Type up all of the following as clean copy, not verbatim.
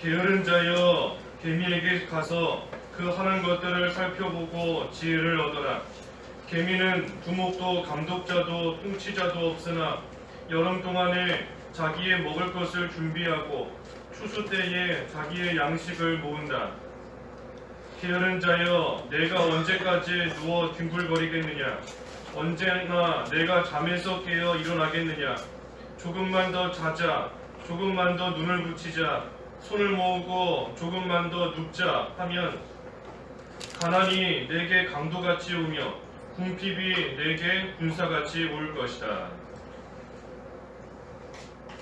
게으른 자여 개미에게 가서 그 하는 것들을 살펴보고 지혜를 얻어라. 개미는 두목도 감독자도 통치자도 없으나 여름 동안에 자기의 먹을 것을 준비하고 추수 때에 자기의 양식을 모은다. 게으른 자여, 내가 언제까지 누워 뒹굴거리겠느냐? 언제나 내가 잠에서 깨어 일어나겠느냐? 조금만 더 자자, 조금만 더 눈을 붙이자, 손을 모으고 조금만 더 눕자 하면 가난이 내게 강도같이 오며 궁핍이 내게 군사같이 올 것이다.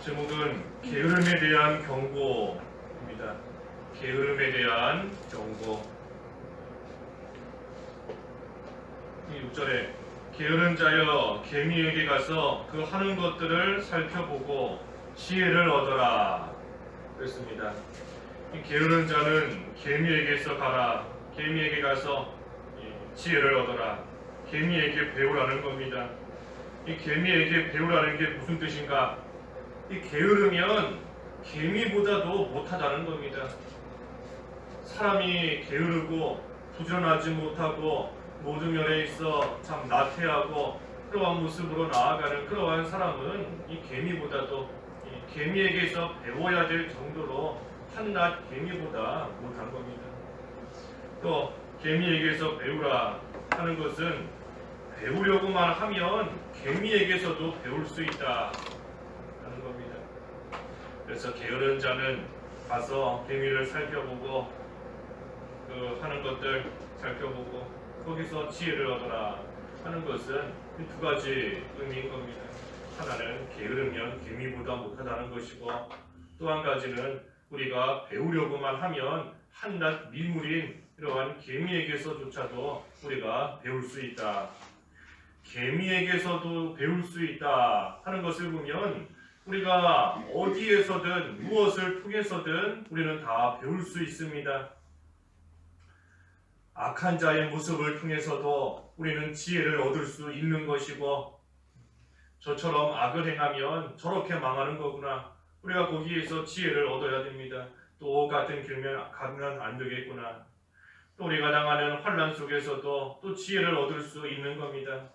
제목은 게으름에 대한 경고입니다. 게으름에 대한 경고. 이 6절에 게으른 자여 개미에게 가서 그 하는 것들을 살펴보고 지혜를 얻어라 그랬습니다. 이 게으른 자는 개미에게서 가라. 개미에게 가서 지혜를 얻어라. 개미에게 배우라는 겁니다. 이 개미에게 배우라는 게 무슨 뜻인가? 이 게으르면 개미보다도 못하다는 겁니다. 사람이 게으르고 부지런하지 못하고 모든 면에 있어 참 나태하고 그러한 모습으로 나아가는 그러한 사람은 이 개미보다도 개미에게서 배워야 될 정도로 한낱 개미보다 못한 겁니다. 또 개미에게서 배우라 하는 것은 배우려고만 하면 개미에게서도 배울 수 있다 하는 겁니다. 그래서 게으른 자는 가서 개미를 살펴보고 그 하는 것들 살펴보고 거기서 지혜를 얻어라 하는 것은 이 두 가지 의미인 겁니다. 하나는 게으르면 개미보다 못하다는 것이고 또 한 가지는 우리가 배우려고만 하면 한낱 미물인 이러한 개미에게서조차도 우리가 배울 수 있다. 개미에게서도 배울 수 있다 하는 것을 보면 우리가 어디에서든 무엇을 통해서든 우리는 다 배울 수 있습니다. 악한 자의 모습을 통해서도 우리는 지혜를 얻을 수 있는 것이고 저처럼 악을 행하면 저렇게 망하는 거구나. 우리가 거기에서 지혜를 얻어야 됩니다. 또 같은 길면 가면 안 되겠구나. 또 우리가 당하는 환난 속에서도 또 지혜를 얻을 수 있는 겁니다.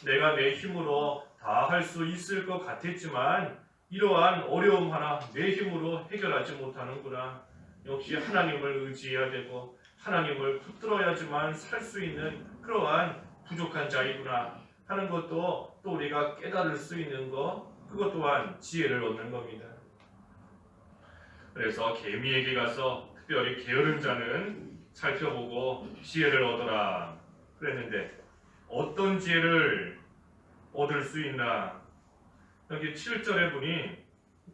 내가 내 힘으로 다 할 수 있을 것 같았지만 이러한 어려움 하나 내 힘으로 해결하지 못하는구나. 역시 하나님을 의지해야 되고 하나님을 붙들어야지만 살 수 있는 그러한 부족한 자이구나 하는 것도 또 우리가 깨달을 수 있는 것, 그것 또한 지혜를 얻는 겁니다. 그래서 개미에게 가서 특별히 게으른 자는 살펴보고 지혜를 얻어라 그랬는데 어떤 지혜를 얻을 수 있나? 여기 7절에 보니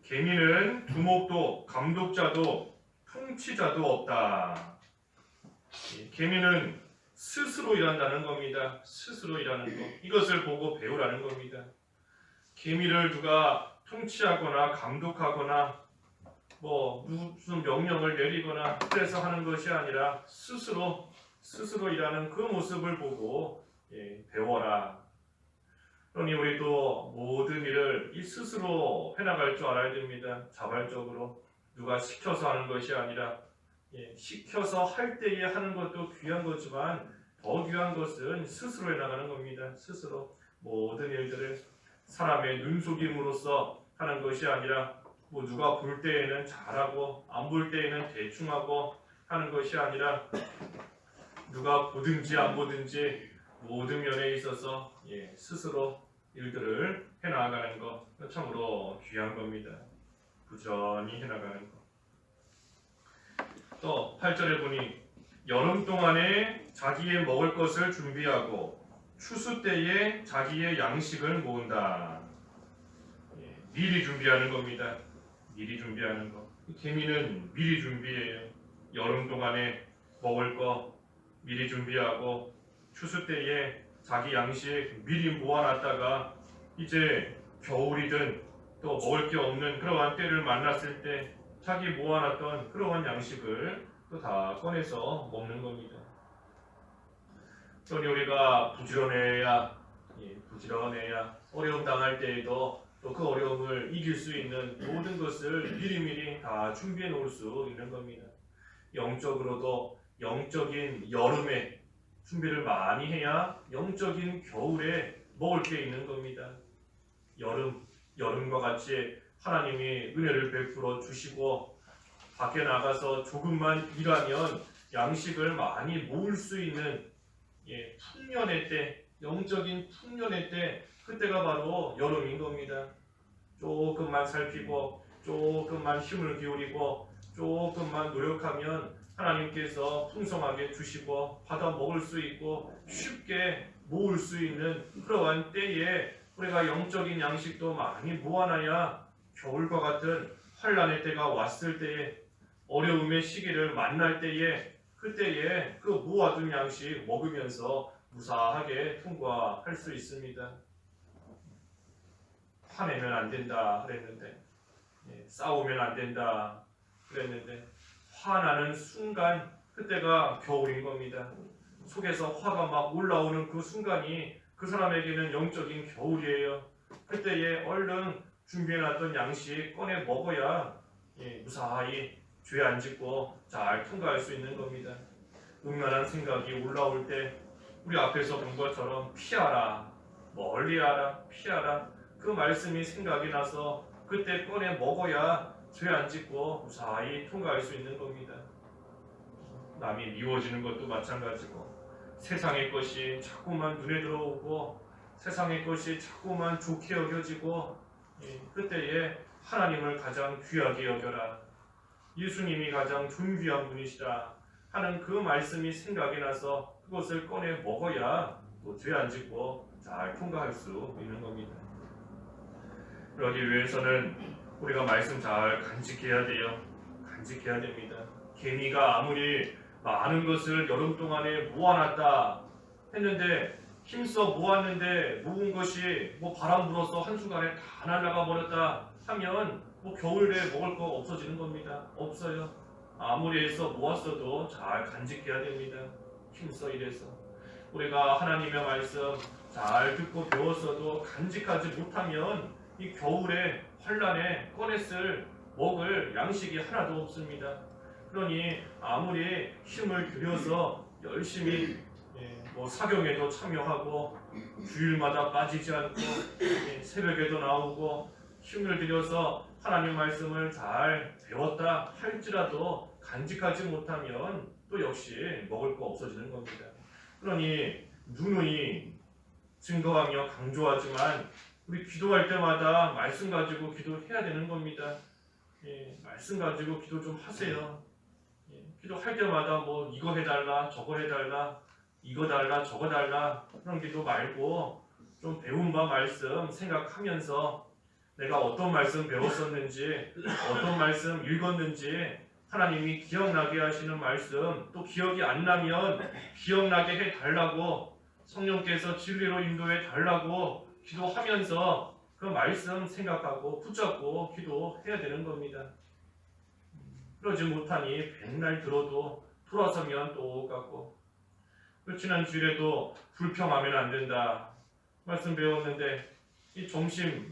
개미는 두목도 감독자도 통치자도 없다. 개미는 스스로 일한다는 겁니다. 스스로 일하는 것. 이것을 보고 배우라는 겁니다. 개미를 누가 통치하거나 감독하거나 무슨 명령을 내리거나 그래서 하는 것이 아니라 스스로 일하는 그 모습을 보고 배워라. 그러니 우리도 모든 일을 스스로 해나갈 줄 알아야 됩니다. 자발적으로 누가 시켜서 하는 것이 아니라 시켜서 할 때에 하는 것도 귀한 거지만 더 귀한 것은 스스로 해나가는 겁니다. 스스로 모든 일들을 사람의 눈속임으로써 하는 것이 아니라 누가 볼 때에는 잘하고 안 볼 때에는 대충하고 하는 것이 아니라 누가 보든지 안 보든지 모든 면에 있어서 스스로 일들을 해나가는 것 참으로 귀한 겁니다. 부지런히 해나가는 것. 또 8절에 보니 여름 동안에 자기의 먹을 것을 준비하고 추수 때에 자기의 양식을 모은다. 미리 준비하는 겁니다. 미리 준비하는 것. 개미는 미리 준비해요. 여름 동안에 먹을 거 미리 준비하고 추수 때에 자기 양식 미리 모아놨다가 이제 겨울이든 또 먹을 게 없는 그러한 때를 만났을 때 자기 모아놨던 그러한 양식을 또 다 꺼내서 먹는 겁니다. 그러니 우리가 부지런해야 어려움 당할 때에도 또 그 어려움을 이길 수 있는 모든 것을 미리미리 다 준비해 놓을 수 있는 겁니다. 영적으로도 영적인 여름에 준비를 많이 해야 영적인 겨울에 먹을 게 있는 겁니다. 여름과 같이 하나님이 은혜를 베풀어 주시고 밖에 나가서 조금만 일하면 양식을 많이 모을 수 있는 풍년의 때, 영적인 풍년의 때, 그때가 바로 여름인 겁니다. 조금만 살피고 조금만 힘을 기울이고 조금만 노력하면 하나님께서 풍성하게 주시고 받아 먹을 수 있고 쉽게 모을 수 있는 그러한 때에 우리가 영적인 양식도 많이 모아놔야 겨울과 같은 환란의 때가 왔을 때에 어려움의 시기를 만날 때에 그때에 그 모아둔 양식 먹으면서 무사하게 통과할 수 있습니다. 화내면 안 된다 그랬는데, 싸우면 안 된다 그랬는데, 화나는 순간 그때가 겨울인 겁니다. 속에서 화가 막 올라오는 그 순간이 그 사람에게는 영적인 겨울이에요. 그때에 얼른 준비해놨던 양식 꺼내 먹어야 무사히 죄 안 짓고 잘 통과할 수 있는 겁니다. 음란한 생각이 올라올 때 우리 앞에서 본 것처럼 피하라, 멀리하라, 피하라, 그 말씀이 생각이 나서 그때 꺼내 먹어야 죄 안 짓고 무사히 통과할 수 있는 겁니다. 남이 미워지는 것도 마찬가지고 세상의 것이 자꾸만 눈에 들어오고 세상의 것이 자꾸만 좋게 여겨지고 그때에 하나님을 가장 귀하게 여겨라, 예수님이 가장 존귀한 분이시라 하는 그 말씀이 생각이 나서 그것을 꺼내 먹어야 또 죄 안 짓고 잘 통과할 수 있는 겁니다. 그러기 위해서는 우리가 말씀 잘 간직해야 돼요. 간직해야 됩니다. 개미가 아무리 많은 것을 여름 동안에 모아놨다 했는데 힘써 모았는데 모은 것이 바람 불어서 한순간에 다 날아가 버렸다 하면 겨울에 먹을 거 없어지는 겁니다. 없어요. 아무리 해서 모았어도 잘 간직해야 됩니다. 힘써 일해서 우리가 하나님의 말씀 잘 듣고 배웠어도 간직하지 못하면 이 겨울에 환란에 꺼냈을 먹을 양식이 하나도 없습니다. 그러니 아무리 힘을 들여서 열심히 사경에도 참여하고 주일마다 빠지지 않고 새벽에도 나오고 힘을 들여서 하나님 말씀을 잘 배웠다 할지라도 간직하지 못하면 또 역시 먹을 거 없어지는 겁니다. 그러니 누누이 증거하며 강조하지만 우리 기도할 때마다 말씀 가지고 기도해야 되는 겁니다. 말씀 가지고 기도 좀 하세요. 기도할 때마다 이거 해달라 저거 해달라 이거 달라 저거 달라 그런 기도 말고 좀 배운 바 말씀 생각하면서 내가 어떤 말씀 배웠었는지 어떤 말씀 읽었는지 하나님이 기억나게 하시는 말씀, 또 기억이 안 나면 기억나게 해달라고 성령께서 진리로 인도해 달라고 기도하면서 그 말씀 생각하고 붙잡고 기도해야 되는 겁니다. 그러지 못하니 맨날 들어도 돌아서면 똑같고, 지난 주일에도 불평하면 안 된다 말씀 배웠는데 이 점심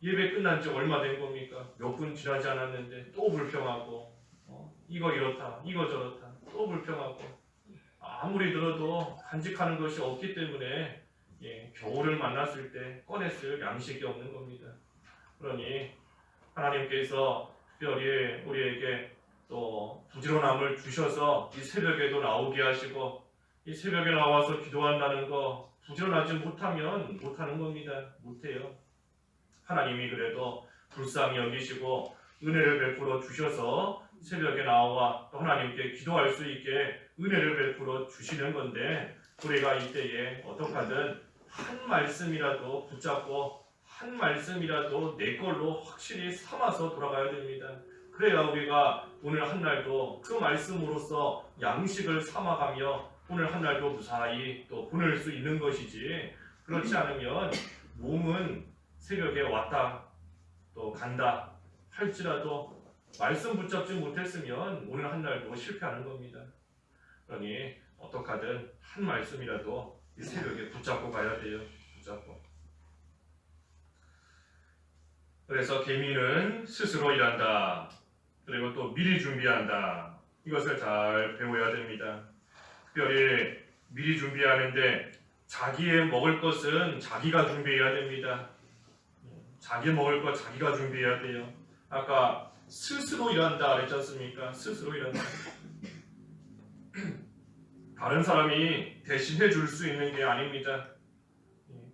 예배 끝난 지 얼마 된 겁니까? 몇 분 지나지 않았는데 또 불평하고 이거 이렇다 이거 저렇다 또 불평하고 아무리 들어도 간직하는 것이 없기 때문에 겨울을 만났을 때 꺼냈을 양식이 없는 겁니다. 그러니 하나님께서 특별히 우리에게 또 부지런함을 주셔서 이 새벽에도 나오게 하시고 이 새벽에 나와서 기도한다는 거 부지런하지 못하면 못하는 겁니다. 못해요. 하나님이 그래도 불쌍히 여기시고 은혜를 베풀어 주셔서 새벽에 나와 또 하나님께 기도할 수 있게 은혜를 베풀어 주시는 건데 우리가 이때에 어떡하든 한 말씀이라도 붙잡고 한 말씀이라도 내 걸로 확실히 삼아서 돌아가야 됩니다. 그래야 우리가 오늘 한 날도 그 말씀으로써 양식을 삼아가며 오늘 한 날도 무사히 또 보낼 수 있는 것이지, 그렇지 않으면 몸은 새벽에 왔다 또 간다 할지라도 말씀 붙잡지 못했으면 오늘 한 날도 실패하는 겁니다. 그러니 어떡하든 한 말씀이라도 이 새벽에 붙잡고 가야 돼요. 붙잡고. 그래서 계미는 스스로 일한다. 그리고 또 미리 준비한다. 이것을 잘 배워야 됩니다. 특별히 미리 준비하는데 자기의 먹을 것은 자기가 준비해야 됩니다. 자기 먹을 것 자기가 준비해야 돼요. 아까 스스로 일한다 그랬지 않습니까? 스스로 일한다. 다른 사람이 대신해 줄 수 있는 게 아닙니다.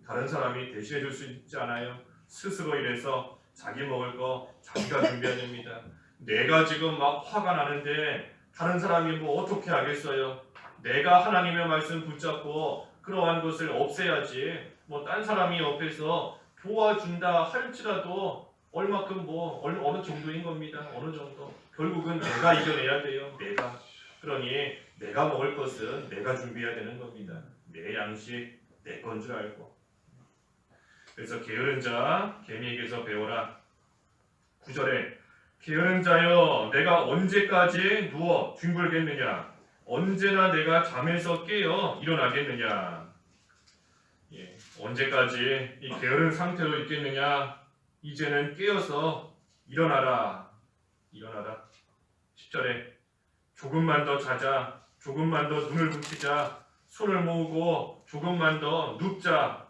다른 사람이 대신해 줄 수 있지 않아요. 스스로 일해서 자기 먹을 거 자기가 준비해야 됩니다. 내가 지금 막 화가 나는데 다른 사람이 뭐 어떻게 하겠어요? 내가 하나님의 말씀 붙잡고 그러한 것을 없애야지. 뭐 딴 사람이 옆에서 도와준다 할지라도 얼마큼 뭐 어느 정도인 겁니다. 어느 정도. 결국은 내가 이겨내야 돼요. 내가. 그러니 내가 먹을 것은 내가 준비해야 되는 겁니다. 내 양식 내 건 줄 알고. 그래서 게으른 자 개미에게서 배워라. 9절에 게으른 자여 내가 언제까지 누워 뒹굴겠느냐 언제나 내가 잠에서 깨어 일어나겠느냐. 언제까지 이 게으른 상태로 있겠느냐. 이제는 깨어서 일어나라. 일어나라. 10절에 조금만 더 자자. 조금만 더 눈을 붙이자. 손을 모으고 조금만 더 눕자.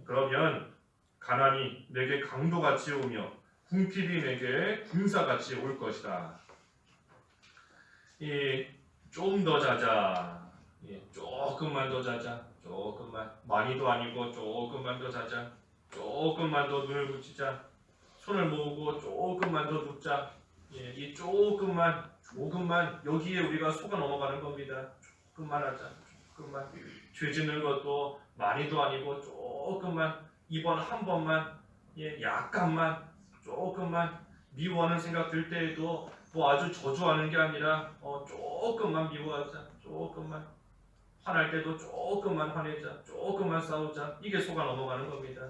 그러면 가난이 내게 강도같이 오며 궁핍이 내게 군사같이 올 것이다. 좀 더 자자. 조금만 더 자자. 조금만. 많이도 아니고 조금만 더 자자. 조금만 더 눈을 붙이자. 손을 모으고 조금만 더 눕자. 이 조금만 여기에 우리가 속아 넘어가는 겁니다. 조금만 하자. 조금만. 죄 짓는 것도 많이도 아니고 조금만. 이번 한 번만. 약간만. 조금만. 미워하는 생각 들 때에도 뭐 아주 저주하는 게 아니라 조금만 미워하자. 조금만. 화날 때도 조금만 화내자. 조금만 싸우자. 이게 속아 넘어가는 겁니다.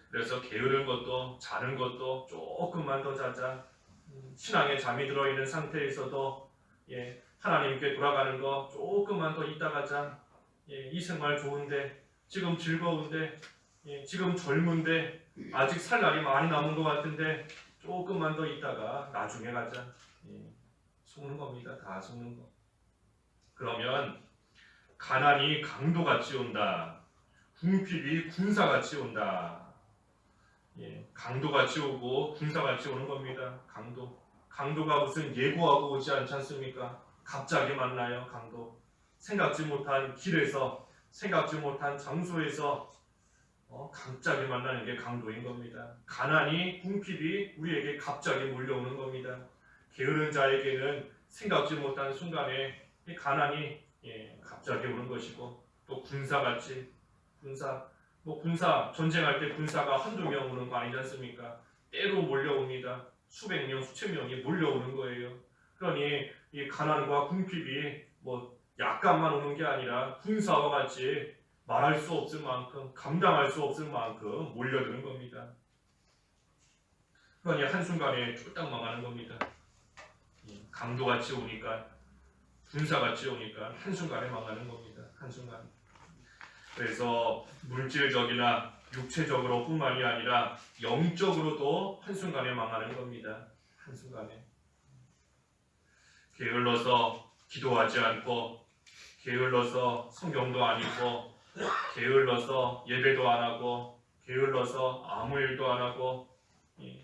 그래서 게으른 것도 자는 것도 조금만 더 자자. 신앙에 잠이 들어있는 상태에서도 하나님께 돌아가는 거 조금만 더 있다가 자. 이 생활 좋은데 지금 즐거운데 지금 젊은데 아직 살 날이 많이 남은 것 같은데 조금만 더 있다가 나중에 가자. 속는 겁니다. 다 속는 거. 그러면 가난이 강도같이 온다. 궁핍이 군사같이 온다. 강도같이 오고 군사같이 오는 겁니다. 강도가 무슨 예고하고 오지 않지 않습니까? 갑자기 만나요. 강도. 생각지 못한 길에서 생각지 못한 장소에서 갑자기 만나는 게 강도인 겁니다. 가난이 궁핍이 우리에게 갑자기 몰려오는 겁니다. 게으른 자에게는 생각지 못한 순간에 이 가난이 갑자기 오는 것이고 또 군사같이 군사 전쟁할 때 군사가 한두 명 오는 거 아니지 않습니까? 때로 몰려옵니다. 수백 명, 수천 명이 몰려오는 거예요. 그러니 이 가난과 궁핍이 뭐 약간만 오는 게 아니라 군사와 같이 말할 수 없을 만큼 감당할 수 없을 만큼 몰려드는 겁니다. 그러니 한순간에 쫄딱 망하는 겁니다. 강도같이 오니까 군사같이 오니까 한순간에 망하는 겁니다. 한순간에. 그래서 물질적이나 육체적으로 뿐만이 아니라 영적으로도 한순간에 망하는 겁니다. 한순간에. 게을러서 기도하지 않고 게을러서 성경도 안 읽고 게을러서 예배도 안 하고 게을러서 아무 일도 안 하고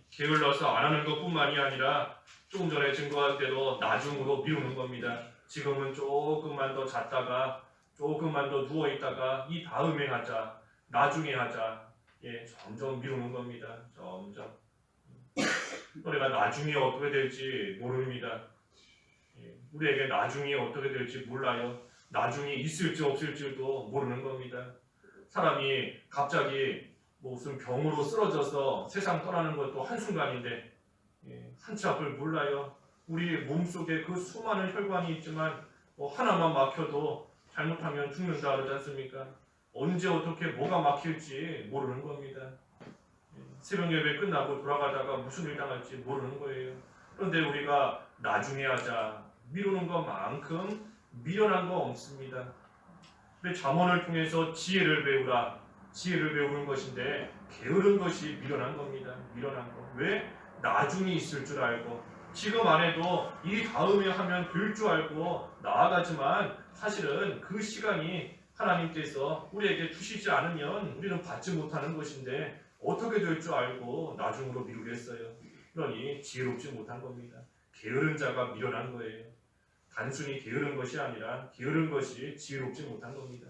게을러서 안 하는 것뿐만이 아니라 조금 전에 증거한 대로 나중으로 미루는 겁니다. 지금은 조금만 더 잤다가 조금만 더 누워있다가 이 다음에 하자. 나중에 하자. 점점 미루는 겁니다. 점점. 우리가 나중에 어떻게 될지 모릅니다. 우리에게 나중에 어떻게 될지 몰라요. 나중에 있을지 없을지도 모르는 겁니다. 사람이 갑자기 무슨 병으로 쓰러져서 세상 떠나는 것도 한순간인데 한치 앞을 몰라요. 우리 몸속에 그 수많은 혈관이 있지만 하나만 막혀도 잘못하면 죽는다 그러지 않습니까? 언제 어떻게 뭐가 막힐지 모르는 겁니다. 새벽 예배 끝나고 돌아가다가 무슨 일 당할지 모르는 거예요. 그런데 우리가 나중에 하자 미루는 것만큼 미련한 거 없습니다. 근데 잠언을 통해서 지혜를 배우라. 지혜를 배우는 것인데 게으른 것이 미련한 겁니다. 미련한 거. 왜? 나중이 있을 줄 알고 지금 안 해도 이 다음에 하면 될 줄 알고 나아가지만 사실은 그 시간이 하나님께서 우리에게 주시지 않으면 우리는 받지 못하는 것인데 어떻게 될 줄 알고 나중으로 미루겠어요. 그러니 지혜롭지 못한 겁니다. 게으른 자가 미련한 거예요. 단순히 게으른 것이 아니라 게으른 것이 지혜롭지 못한 겁니다.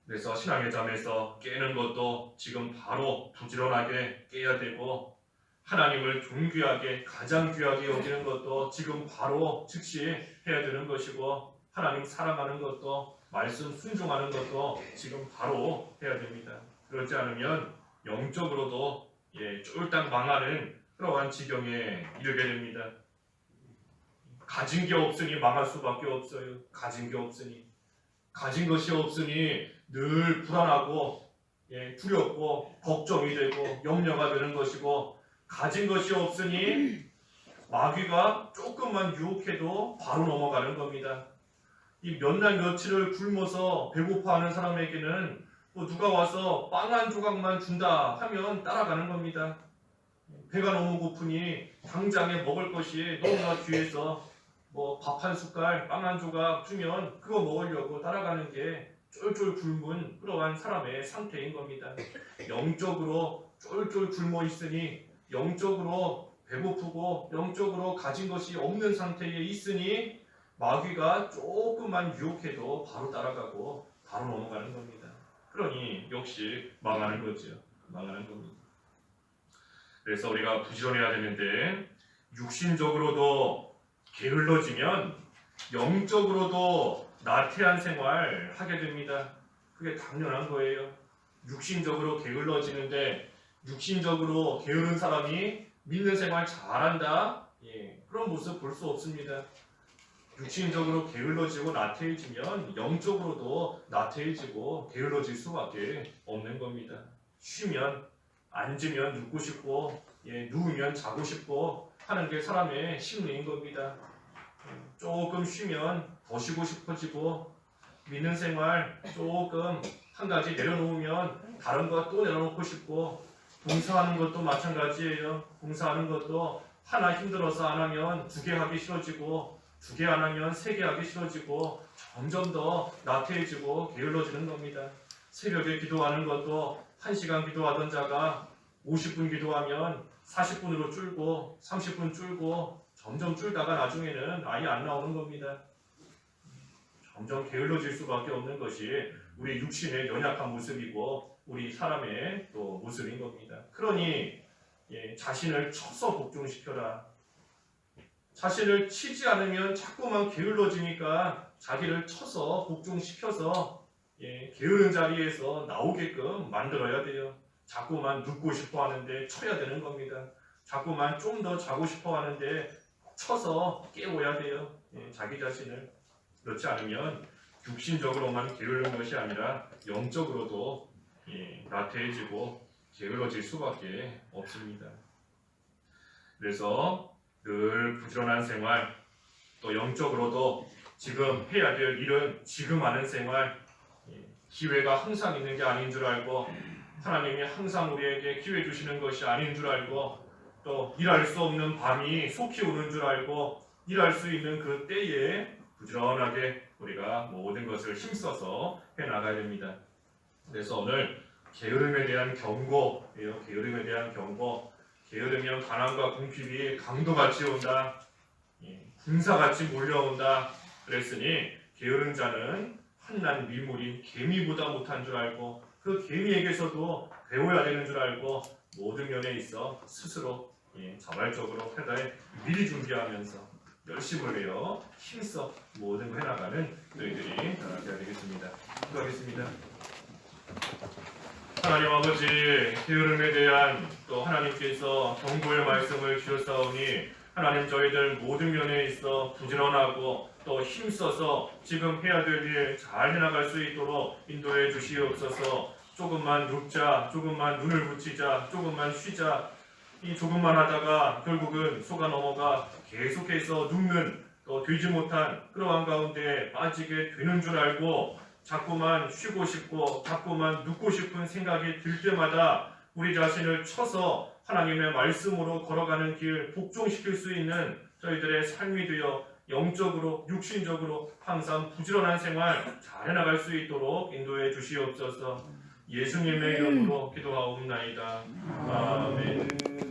그래서 신앙의 잠에서 깨는 것도 지금 바로 부지런하게 깨야 되고 하나님을 존귀하게 가장 귀하게 여기는 것도 지금 바로 즉시 해야 되는 것이고 하나님 사랑하는 것도 말씀 순종하는 것도 지금 바로 해야 됩니다. 그렇지 않으면 영적으로도 쫄딱 망하는 그러한 지경에 이르게 됩니다. 가진 게 없으니 망할 수밖에 없어요. 가진 게 없으니 가진 것이 없으니 늘 불안하고 두렵고 걱정이 되고 염려가 되는 것이고 가진 것이 없으니 마귀가 조금만 유혹해도 바로 넘어가는 겁니다. 이 몇 날 며칠을 굶어서 배고파하는 사람에게는 뭐 누가 와서 빵 한 조각만 준다 하면 따라가는 겁니다. 배가 너무 고프니 당장에 먹을 것이 너무나 귀해서 뭐 밥 한 숟갈, 빵 한 조각 주면 그거 먹으려고 따라가는 게 쫄쫄 굶은 그러한 사람의 상태인 겁니다. 영적으로 쫄쫄 굶어 있으니 영적으로 배고프고 영적으로 가진 것이 없는 상태에 있으니 마귀가 조금만 유혹해도 바로 따라가고 바로 넘어가는 겁니다. 그러니 역시 망하는 거죠. 망하는 겁니다. 그래서 우리가 부지런해야 되는데 육신적으로도 게을러지면 영적으로도 나태한 생활 하게 됩니다. 그게 당연한 거예요. 육신적으로 게을러지는데 육신적으로 게으른 사람이 믿는 생활 잘한다? 그런 모습 볼 수 없습니다. 육신적으로 게을러지고 나태해지면 영적으로도 나태해지고 게을러질 수밖에 없는 겁니다. 쉬면 앉으면 눕고 싶고 누우면 자고 싶고 하는 게 사람의 심리인 겁니다. 조금 쉬면 더 쉬고 싶어지고 믿는 생활 조금 한 가지 내려놓으면 다른 거 또 내려놓고 싶고 봉사하는 것도 마찬가지예요. 봉사하는 것도 하나 힘들어서 안 하면 두 개 하기 싫어지고 두 개 안 하면 세 개 하기 싫어지고 점점 더 나태해지고 게을러지는 겁니다. 새벽에 기도하는 것도 1시간 기도하던 자가 50분 기도하면 40분으로 줄고 30분 줄고 점점 줄다가 나중에는 아예 안 나오는 겁니다. 점점 게을러질 수밖에 없는 것이 우리 육신의 연약한 모습이고 우리 사람의 또 모습인 겁니다. 그러니 자신을 쳐서 복종시켜라. 자신을 치지 않으면 자꾸만 게을러지니까 자기를 쳐서 복종시켜서 게으른 자리에서 나오게끔 만들어야 돼요. 자꾸만 눕고 싶어 하는데 쳐야 되는 겁니다. 자꾸만 좀 더 자고 싶어 하는데 쳐서 깨워야 돼요. 자기 자신을. 그렇지 않으면 육신적으로만 게으른 것이 아니라 영적으로도 나태해지고 게을러질 수밖에 없습니다. 그래서 늘 부지런한 생활, 또 영적으로도 지금 해야 될 일은 지금 하는 생활, 기회가 항상 있는 게 아닌 줄 알고 하나님이 항상 우리에게 기회 주시는 것이 아닌 줄 알고 또 일할 수 없는 밤이 속히 오는 줄 알고 일할 수 있는 그 때에 부지런하게 우리가 모든 것을 힘써서 해나가야 됩니다. 그래서 오늘 게으름에 대한 경고예요. 게으름에 대한 경고. 게으르면 가난과 궁핍이 강도같이 온다. 군사같이 몰려온다. 그랬으니 게으른 자는 한낱 미물이 개미보다 못한 줄 알고 그 개미에게서도 배워야 되는 줄 알고 모든 면에 있어 스스로 자발적으로 패다에 미리 준비하면서 열심을 내어 힘써 모든 거 해나가는 너희들이 되어야 되겠습니다. 기도하겠습니다. 하나님 아버지, 게으름에 대한 또 하나님께서 경고의 말씀을 주셨사오니 하나님 저희들 모든 면에 있어 부지런하고 또 힘써서 지금 해야 될 일 잘 해나갈 수 있도록 인도해 주시옵소서. 조금만 눕자, 조금만 눈을 붙이자, 조금만 쉬자. 이 조금만 하다가 결국은 속아 넘어가 계속해서 눕는 또 되지 못한 그러한 가운데 빠지게 되는 줄 알고 자꾸만 쉬고 싶고 자꾸만 눕고 싶은 생각이 들 때마다 우리 자신을 쳐서 하나님의 말씀으로 걸어가는 길 복종시킬 수 있는 저희들의 삶이 되어 영적으로 육신적으로 항상 부지런한 생활 잘 해나갈 수 있도록 인도해 주시옵소서. 예수님의 이름으로 기도하옵나이다. 아멘.